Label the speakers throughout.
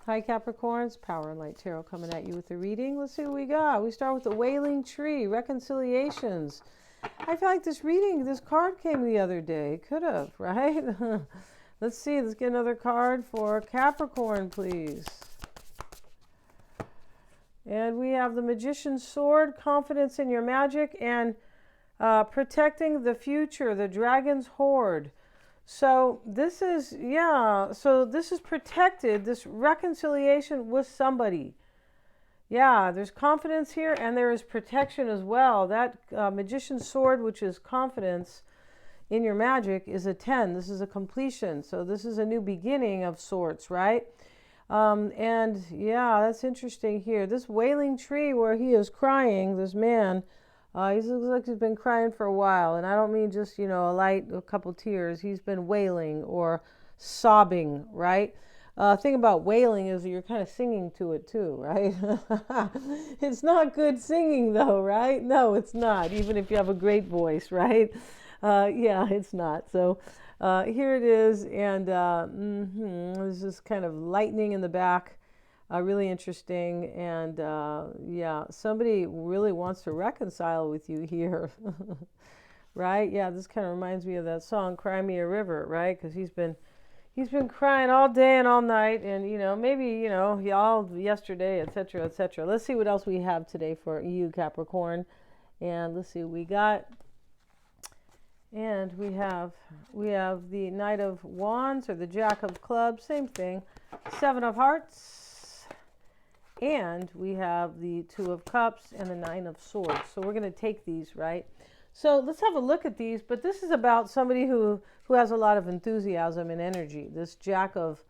Speaker 1: Hi Capricorns, Power and Light Tarot coming at you with the reading. Let's see what we got. We start with the Wailing Tree, Reconciliations. I feel like this reading, this card came the other day. Could have, right? Let's see. Let's get another card for Capricorn, please. And we have the Magician's Sword, Confidence in Your Magic, and Protecting the Future, the Dragon's Hoard. So this is, so this is protected, this reconciliation with somebody. Yeah, there's confidence here and there is protection as well. That Magician's Sword, which is confidence in your magic, is a 10. This is a completion. So this is a new beginning of sorts, right? And yeah, that's interesting here. This Wailing Tree where he is crying, this man, he looks like he's been crying for a while. And I don't mean just, a couple tears. He's been wailing or sobbing, right? Thing about wailing is you're kind of singing to it too, right? It's not good singing though, right? No, it's not. Even if you have a great voice, right? Yeah, it's not. So here it is. And there's this kind of lightning in the back. Really interesting. And yeah, somebody really wants to reconcile with you here. Right? Yeah, this kind of reminds me of that song, Cry Me a River, right? Because he's been crying all day and all night, and maybe all yesterday, etc., etc. Let's see what else we have today for you, Capricorn. And let's see what we got. And we have the Knight of Wands or the Jack of Clubs, same thing. 7 of Hearts. And we have the 2 of Cups and the 9 of Swords. So we're going to take these, right? So let's have a look at these. But this is about somebody who has a lot of enthusiasm and energy. This Jack of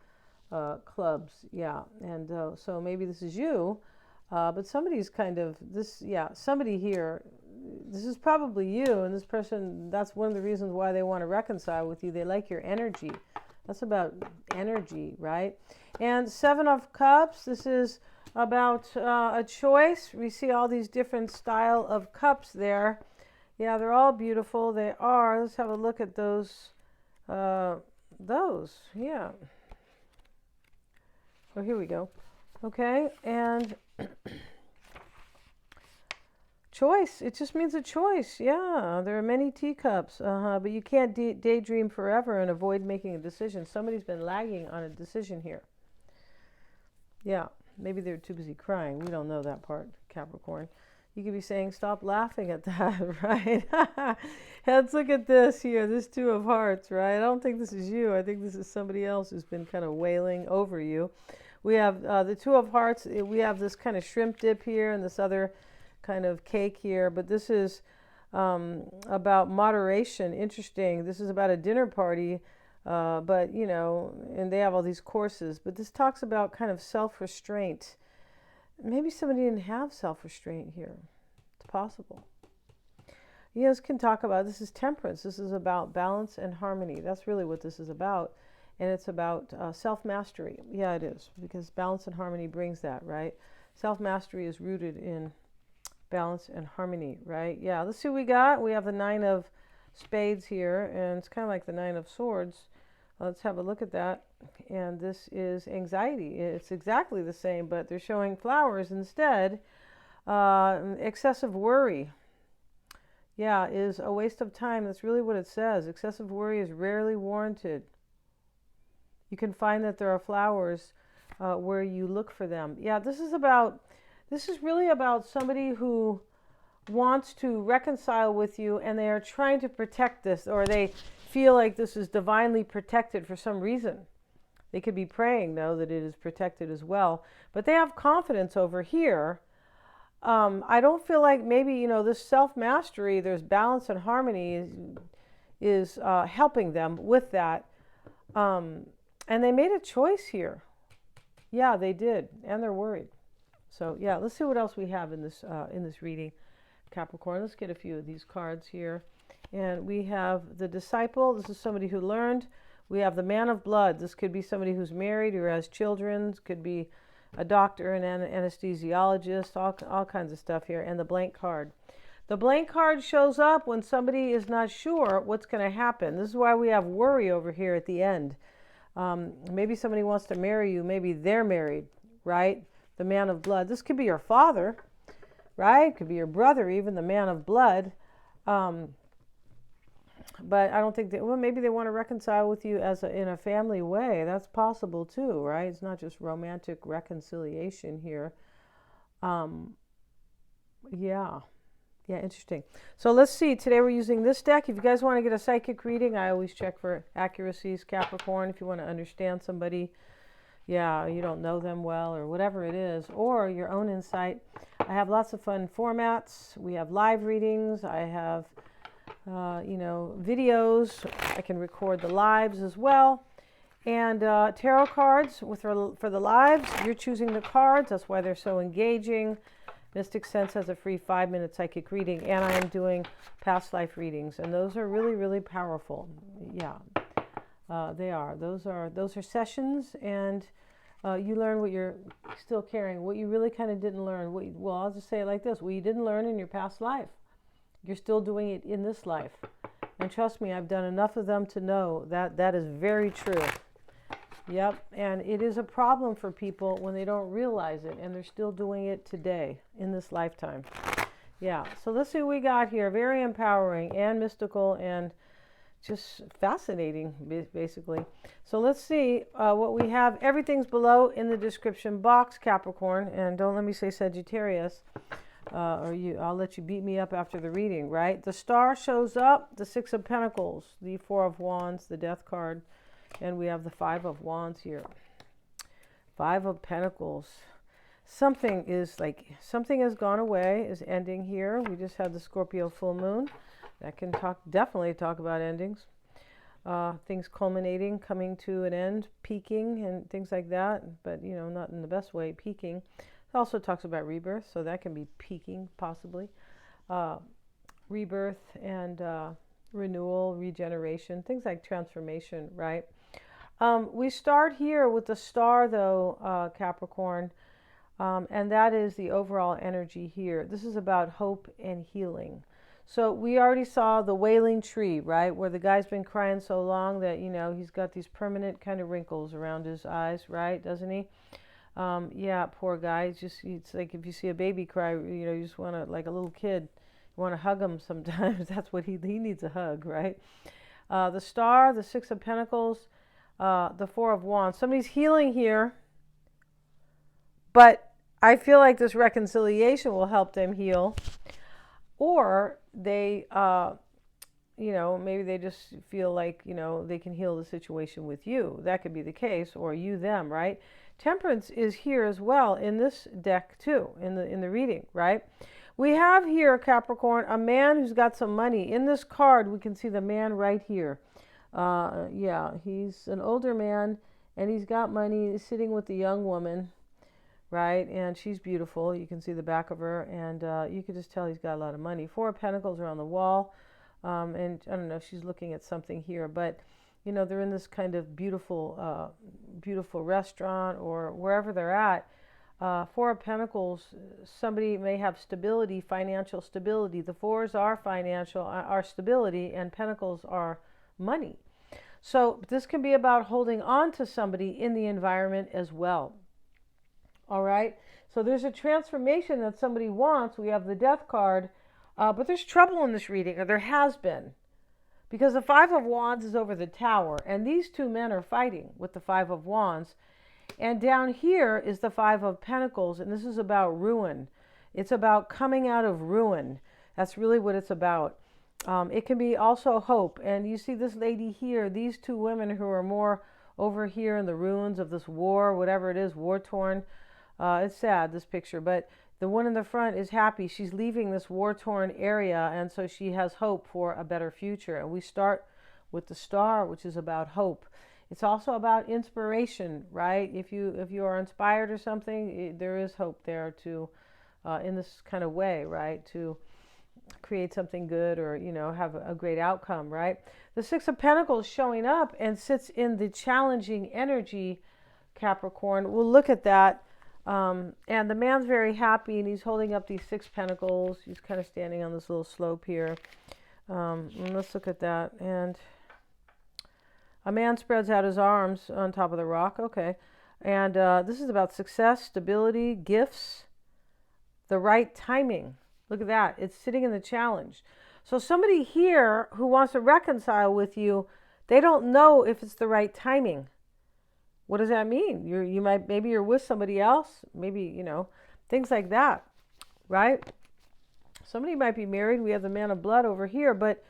Speaker 1: Clubs, yeah. And so maybe this is you. But somebody's kind of, somebody here, this is probably you. And this person, that's one of the reasons why they want to reconcile with you. They like your energy. That's about energy, right? And 7 of Cups, this is about a choice. We see all these different style of cups there. Yeah, they're all beautiful. They are. Let's have a look at those. Yeah. Oh, here we go. Okay, and choice. It just means a choice. Yeah, there are many teacups. But you can't daydream forever and avoid making a decision. Somebody's been lagging on a decision here. Yeah, maybe they're too busy crying. We don't know that part, Capricorn. You could be saying, stop laughing at that, right? Let's look at this here, this 2 of Hearts, right? I don't think this is you. I think this is somebody else who's been kind of wailing over you. We have the 2 of Hearts. We have this kind of shrimp dip here and this other kind of cake here. But this is about moderation. Interesting. This is about a dinner party. But, and they have all these courses. But this talks about kind of self-restraint. Maybe somebody didn't have self-restraint here. It's possible. This can talk about, this is temperance. This is about balance and harmony. That's really what this is about. And it's about self-mastery. Yeah, it is. Because balance and harmony brings that, right? Self-mastery is rooted in balance and harmony, right? Yeah, let's see what we got. We have the 9 of Spades here. And it's kind of like the 9 of Swords. Let's have a look at that. And this is anxiety. It's exactly the same, but they're showing flowers instead. Excessive worry, yeah, is a waste of time. That's really what it says. Excessive worry is rarely warranted. You can find that there are flowers where you look for them. Yeah, this is really about somebody who wants to reconcile with you, and they are trying to protect this, or they feel like this is divinely protected for some reason. They could be praying, though, that it is protected as well. But they have confidence over here. I don't feel like maybe, this self-mastery, there's balance and harmony is helping them with that. And they made a choice here. Yeah, they did. And they're worried. So, yeah, let's see what else we have in this reading, Capricorn. Let's get a few of these cards here. And we have the Disciple. This is somebody who learned. We have the Man of Blood. This could be somebody who's married or has children. This could be a doctor, an anesthesiologist, all kinds of stuff here. And the blank card. The blank card shows up when somebody is not sure what's going to happen. This is why we have worry over here at the end. Maybe somebody wants to marry you. Maybe they're married, right? The man of blood. This could be your father, right? Could be your brother, even the man of blood. But I don't think that, well, maybe they want to reconcile with you in a family way. That's possible too, right? It's not just romantic reconciliation here. Yeah. Yeah, interesting. So let's see. Today we're using this deck. If you guys want to get a psychic reading, I always check for accuracies, Capricorn. If you want to understand somebody, yeah, you don't know them well or whatever it is, or your own insight. I have lots of fun formats. We have live readings. I have, videos. I can record the lives as well. And tarot cards for the lives. You're choosing the cards. That's why they're so engaging. Mystic Sense has a free 5-minute psychic reading, and I am doing past life readings, and those are really, really powerful. Yeah, they are. Those are sessions, and you learn what you're still carrying, what you really kind of didn't learn. Well, I'll just say it like this: what you didn't learn in your past life, you're still doing it in this life. And trust me, I've done enough of them to know that that is very true. Yep, and it is a problem for people when they don't realize it, and they're still doing it today, in this lifetime. Yeah, so let's see what we got here. Very empowering and mystical and just fascinating, basically. So let's see what we have. Everything's below in the description box, Capricorn, and don't let me say Sagittarius, I'll let you beat me up after the reading, right? The Star shows up, the Six of Pentacles, the Four of Wands, the Death card. And we have the Five of Wands here. Five of Pentacles. Something has gone away, is ending here. We just had the Scorpio full moon. That can definitely talk about endings. Things culminating, coming to an end, peaking, and things like that. But, not in the best way, peaking. It also talks about rebirth, so that can be peaking, possibly. Rebirth and renewal, regeneration, things like transformation, right? We start here with the Star, though, Capricorn, and that is the overall energy here. This is about hope and healing. So we already saw the wailing tree, right, where the guy's been crying so long that, he's got these permanent kind of wrinkles around his eyes, right, doesn't he? Yeah, poor guy. It's like if you see a baby cry, you just want to, like a little kid, you want to hug him sometimes. That's what he needs, a hug, right? The Star, the Six of Pentacles, the Four of Wands. Somebody's healing here, but I feel like this reconciliation will help them heal. Or they, maybe they just feel like, they can heal the situation with you. That could be the case, or you them, right? Temperance is here as well in this deck too, in the reading, right? We have here, Capricorn, a man who's got some money. In this card, we can see the man right here. Yeah, he's an older man, and he's got money. He's sitting with the young woman, right? And she's beautiful. You can see the back of her, and you can just tell he's got a lot of money. Four of Pentacles are on the wall, and I don't know if she's looking at something here, but they're in this kind of beautiful, beautiful restaurant or wherever they're at. Four of Pentacles, somebody may have stability, financial stability. The fours are financial, are stability, and Pentacles are money. So this can be about holding on to somebody in the environment as well. All right. So there's a transformation that somebody wants. We have the Death card, but there's trouble in this reading, or there has been, because the Five of Wands is over the Tower, and these two men are fighting with the Five of Wands. And down here is the Five of Pentacles, and this is about ruin. It's about coming out of ruin. That's really what it's about. It can be also hope. And you see this lady here, these two women who are more over here in the ruins of this war, whatever it is, war-torn. It's sad, this picture, but the one in the front is happy. She's leaving this war-torn area, and so she has hope for a better future. And we start with the Star, which is about hope. It's also about inspiration, right? If you are inspired or something, there is hope there to, in this kind of way, right? To create something good, or, have a great outcome, right? The Six of Pentacles showing up and sits in the challenging energy, Capricorn. We'll look at that. And the man's very happy, and he's holding up these Six Pentacles. He's kind of standing on this little slope here. And let's look at that. And A man spreads out his arms on top of the rock. Okay. And this is about success, stability, gifts, the right timing. Look at that. It's sitting in the challenge. So somebody here who wants to reconcile with you, they don't know if it's the right timing. What does that mean? You might, maybe you're with somebody else, maybe, things like that, right? Somebody might be married. We have the Man of Blood over here, but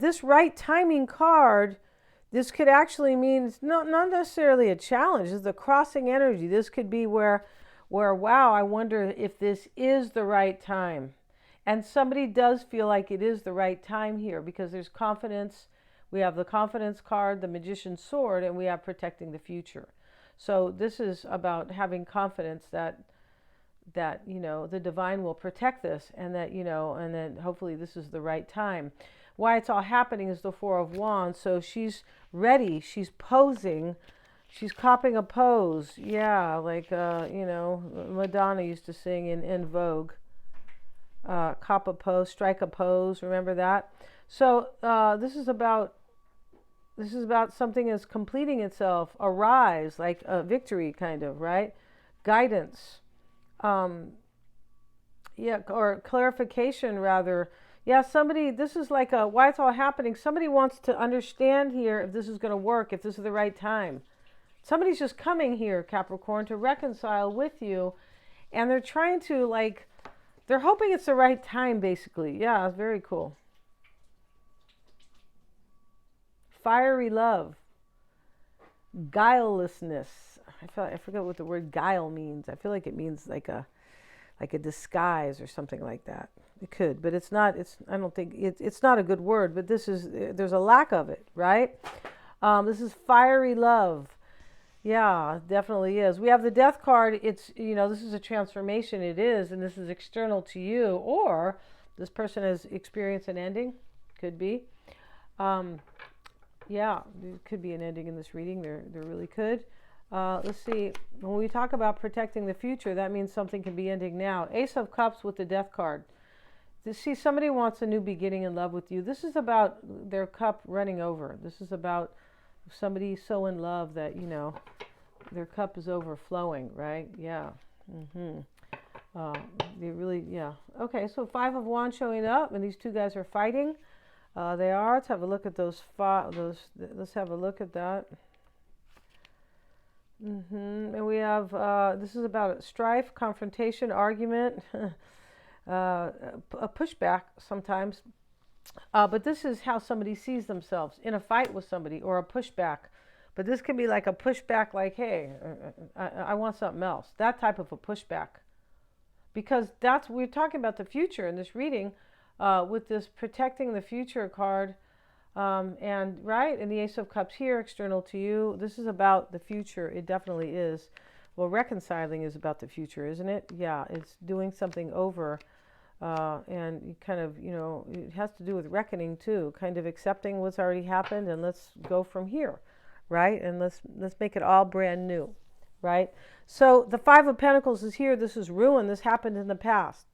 Speaker 1: this right timing card, this could actually mean it's not necessarily a challenge. It's the crossing energy. This could be where, wow, I wonder if this is the right time. And somebody does feel like it is the right time here because there's confidence. We have the confidence card, the Magician's sword, and we have protecting the future. So this is about having confidence that the divine will protect this, and that and then hopefully this is the right time. Why it's all happening is the Four of Wands. So she's ready. She's posing. She's copying a pose. Yeah, like Madonna used to sing in Vogue. Cop a pose, strike a pose. Remember that? So this is about something that's completing itself, a rise, like a victory, kind of, right? Guidance, or clarification rather. Yeah, somebody. This is like why it's all happening. Somebody wants to understand here if this is going to work, if this is the right time. Somebody's just coming here, Capricorn, to reconcile with you, and they're trying to they're hoping it's the right time, basically. Yeah, it's very cool. Fiery love, guilelessness. I forget what the word guile means. I feel like it means like a disguise or something like that. It could, but it's not. I don't think it's not a good word. But there's a lack of it, right? This is fiery love. Yeah, definitely is. We have the Death card. It's this is a transformation. It is, and this is external to you, or this person has experienced an ending. Could be. Yeah, there could be an ending in this reading. There really could. Let's see. When we talk about protecting the future, that means something can be ending now. Ace of Cups with the Death card. See, somebody wants a new beginning in love with you. This is about their cup running over. This is about somebody so in love that, their cup is overflowing, right? Yeah. They really, yeah. Okay, so Five of Wands showing up, and these two guys are fighting. They are. Let's have a look at those. Let's have a look at that. And we have, this is about strife, confrontation, argument, a pushback sometimes. But this is how somebody sees themselves in a fight with somebody, or a pushback. But this can be like a pushback, like, hey, I want something else. That type of a pushback. Because we're talking about the future in this reading, with this protecting the future card. And the Ace of Cups here, external to you. This is about the future. It definitely is. Well, reconciling is about the future, isn't it? Yeah, it's doing something over. And you kind of, it has to do with reckoning too, kind of accepting what's already happened, and let's go from here, right? And let's make it all brand new, right? So the Five of Pentacles is here. This is ruin. This happened in the past.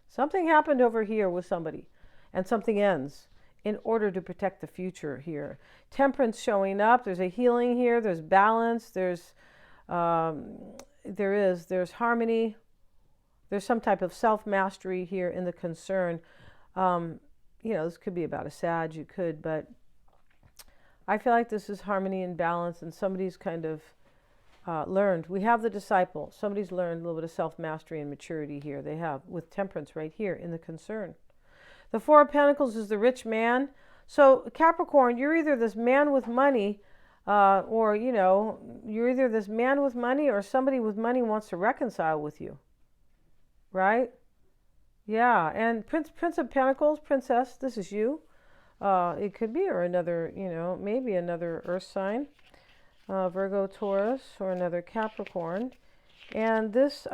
Speaker 1: Something happened over here with somebody, and something ends in order to protect the future here. Temperance showing up. There's a healing here. There's balance. There's harmony. There's some type of self-mastery here in the concern. This could be about a Sag, but I feel like this is harmony and balance, and somebody's kind of learned. We have the Disciple. Somebody's learned a little bit of self-mastery and maturity here. They have, with Temperance right here in the concern. The Four of Pentacles is the rich man. So Capricorn, you're either this man with money, or, you're either this man with money, or somebody with money wants to reconcile with you. Right? Yeah. And Prince of Pentacles, Princess, this is you. It could be, or another, maybe another earth sign, Virgo, Taurus, or another Capricorn. And this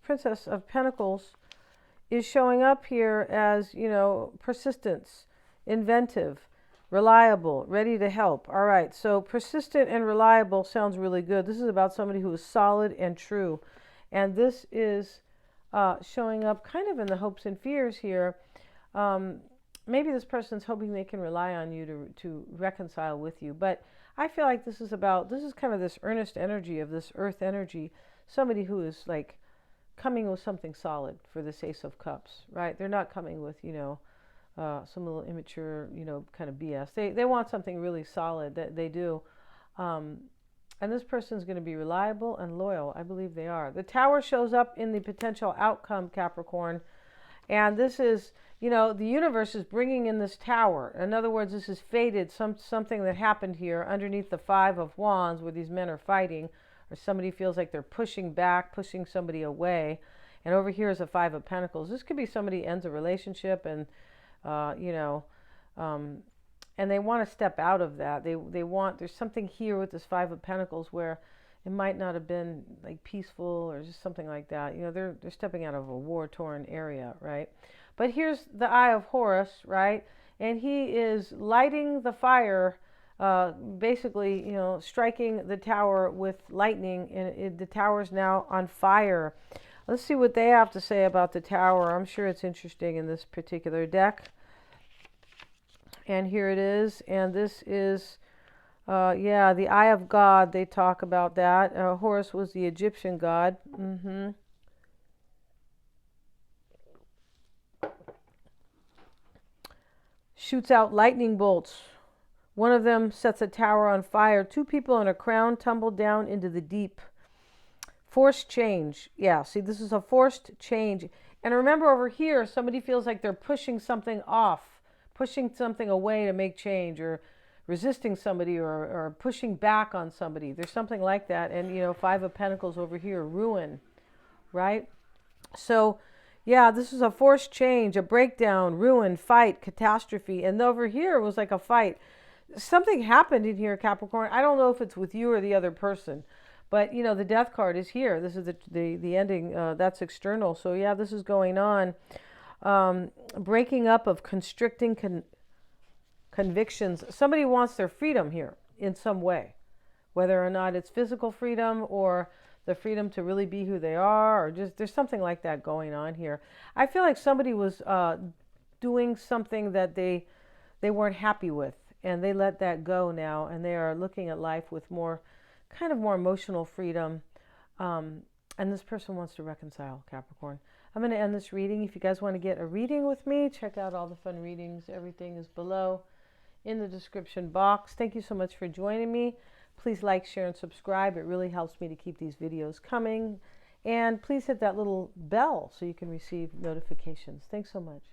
Speaker 1: Princess of Pentacles is showing up here as, persistence, inventive, reliable, ready to help. All right. So persistent and reliable sounds really good. This is about somebody who is solid and true. And this is showing up kind of in the hopes and fears here. maybe this person's hoping they can rely on you to reconcile with you. But I feel like this is kind of this earnest energy of this earth energy, somebody who is like coming with something solid for this Ace of Cups, right? They're not coming with, some little immature, kind of BS. They want something really solid, that they do. And this person's going to be reliable and loyal. I believe they are. The Tower shows up in the potential outcome, Capricorn. And this is, the universe is bringing in this Tower. In other words, this is fated, something that happened here underneath the Five of Wands where these men are fighting, or somebody feels like they're pushing back, pushing somebody away. And over here is a Five of Pentacles. This could be somebody ends a relationship and, and they want to step out of that. There's something here with this Five of Pentacles where it might not have been like peaceful or just something like that. They're stepping out of a war-torn area, right? But here's the Eye of Horus, right? And he is lighting the fire, basically, striking the Tower with lightning, and the Tower's now on fire. Let's see what they have to say about the Tower. I'm sure it's interesting in this particular deck. And here it is, and this is the Eye of God. They talk about that. Horus was the Egyptian god. Shoots out lightning bolts. One of them sets a tower on fire. 2 people in a crown tumble down into the deep. Forced change. Yeah, see, this is a forced change. And remember, over here, somebody feels like they're pushing something off, pushing something away to make change, or resisting somebody, or pushing back on somebody. There's something like that. And, Five of Pentacles over here, ruin, right? So, yeah, this is a forced change, a breakdown, ruin, fight, catastrophe. And over here was like a fight. Something happened in here, Capricorn. I don't know if it's with you or the other person. But, the Death card is here. This is the ending. That's external. So, yeah, this is going on. Breaking up of constricting convictions. Somebody wants their freedom here in some way, whether or not it's physical freedom or the freedom to really be who they are, or just there's something like that going on here. I feel like somebody was doing something that they weren't happy with, and they let that go now, and they are looking at life with more emotional freedom. And this person wants to reconcile, Capricorn. I'm going to end this reading. If you guys want to get a reading with me, check out all the fun readings. Everything is below in the description box. Thank you so much for joining me. Please like, share, and subscribe. It really helps me to keep these videos coming. And please hit that little bell so you can receive notifications. Thanks so much.